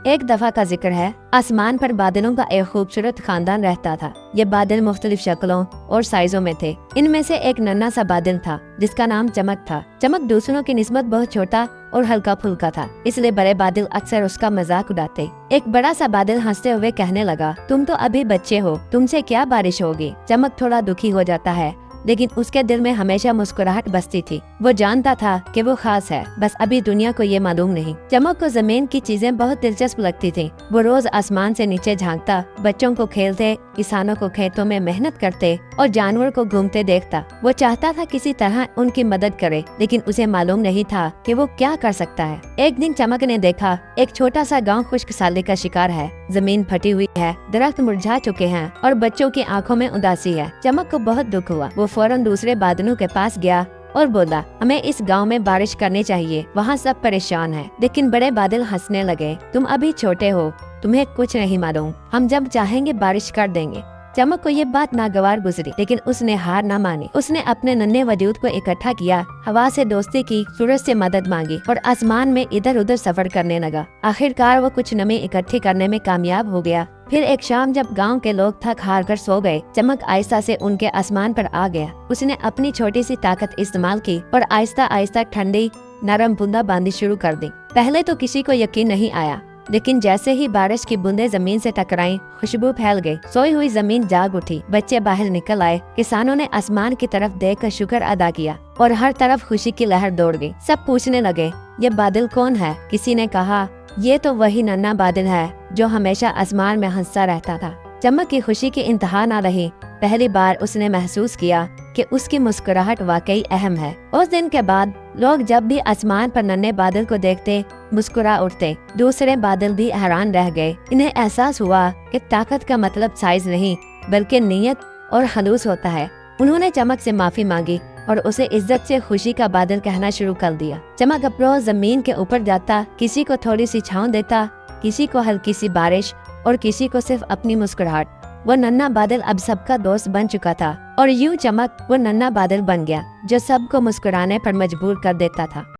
ایک دفعہ کا ذکر ہے، آسمان پر بادلوں کا ایک خوبصورت خاندان رہتا تھا۔ یہ بادل مختلف شکلوں اور سائزوں میں تھے۔ ان میں سے ایک ننھا سا بادل تھا جس کا نام چمک تھا۔ چمک دوسروں کی نسبت بہت چھوٹا اور ہلکا پھلکا تھا، اس لیے بڑے بادل اکثر اس کا مذاق اڑاتے۔ ایک بڑا سا بادل ہنستے ہوئے کہنے لگا، تم تو ابھی بچے ہو، تم سے کیا بارش ہوگی؟ چمک تھوڑا دکھی ہو جاتا ہے، لیکن اس کے دل میں ہمیشہ مسکراہٹ بستی تھی۔ وہ جانتا تھا کہ وہ خاص ہے، بس ابھی دنیا کو یہ معلوم نہیں۔ چمک کو زمین کی چیزیں بہت دلچسپ لگتی تھیں۔ وہ روز آسمان سے نیچے جھانکتا، بچوں کو کھیلتے، کسانوں کو کھیتوں میں محنت کرتے اور جانور کو گھومتے دیکھتا۔ وہ چاہتا تھا کسی طرح ان کی مدد کرے، لیکن اسے معلوم نہیں تھا کہ وہ کیا کر سکتا ہے۔ ایک دن چمک نے دیکھا ایک چھوٹا سا گاؤں خشک سالی کا شکار ہے۔ زمین پھٹی ہوئی ہے، درخت مرجھا چکے ہیں اور بچوں کی آنکھوں میں اداسی ہے۔ چمک کو بہت دکھ ہوا۔ وہ فوراً دوسرے بادلوں کے پاس گیا اور بولا، ہمیں اس گاؤں میں بارش کرنی چاہیے، وہاں سب پریشان ہیں۔ لیکن بڑے بادل ہنسنے لگے، تم ابھی چھوٹے ہو، تمہیں کچھ نہیں معلوم، ہم جب چاہیں گے بارش کر دیں گے۔ چمک کو یہ بات ناگوار گزری، لیکن اس نے ہار نہ مانی۔ اس نے اپنے ننھے وجود کو اکٹھا کیا، ہوا سے دوستی کی، سورج سے مدد مانگی اور آسمان میں ادھر ادھر سفر کرنے لگا۔ آخر کار وہ کچھ نمی اکٹھی کرنے میں کامیاب ہو گیا۔ پھر ایک شام جب گاؤں کے لوگ تھک ہار کر سو گئے، چمک آہستہ سے ان کے آسمان پر آ گیا۔ اس نے اپنی چھوٹی سی طاقت استعمال کی اور آہستہ آہستہ ٹھنڈی نرم بوندا باندی شروع کر دی۔ پہلے تو کسی کو یقین نہیں آیا، لیکن جیسے ہی بارش کی بوندیں زمین سے ٹکرائیں، خوشبو پھیل گئی۔ سوئی ہوئی زمین جاگ اٹھی، بچے باہر نکل آئے، کسانوں نے آسمان کی طرف دیکھ کر شکر ادا کیا اور ہر طرف خوشی کی لہر دوڑ گئی۔ سب پوچھنے لگے، یہ بادل کون ہے؟ کسی نے کہا، یہ تو وہی ننھا بادل ہے جو ہمیشہ آسمان میں ہنستا رہتا تھا۔ چمک کی خوشی کی انتہا نہ رہی۔ پہلی بار اس نے محسوس کیا کہ اس کی مسکراہٹ واقعی اہم ہے۔ اس دن کے بعد لوگ جب بھی آسمان پر ننھے بادل کو دیکھتے، مسکرا اٹھتے۔ دوسرے بادل بھی حیران رہ گئے۔ انہیں احساس ہوا کہ طاقت کا مطلب سائز نہیں بلکہ نیت اور خلوص ہوتا ہے۔ انہوں نے چمک سے معافی مانگی اور اسے عزت سے خوشی کا بادل کہنا شروع کر دیا۔ چمک اب روز زمین کے اوپر جاتا، کسی کو تھوڑی سی چھاؤں دیتا، کسی کو ہلکی سی بارش اور کسی کو صرف اپنی مسکراہٹ۔ وہ ننھا بادل اب سب کا دوست بن چکا تھا اور یوں چمک وہ ننھا بادل بن گیا جو سب کو مسکرانے پر مجبور کر دیتا تھا۔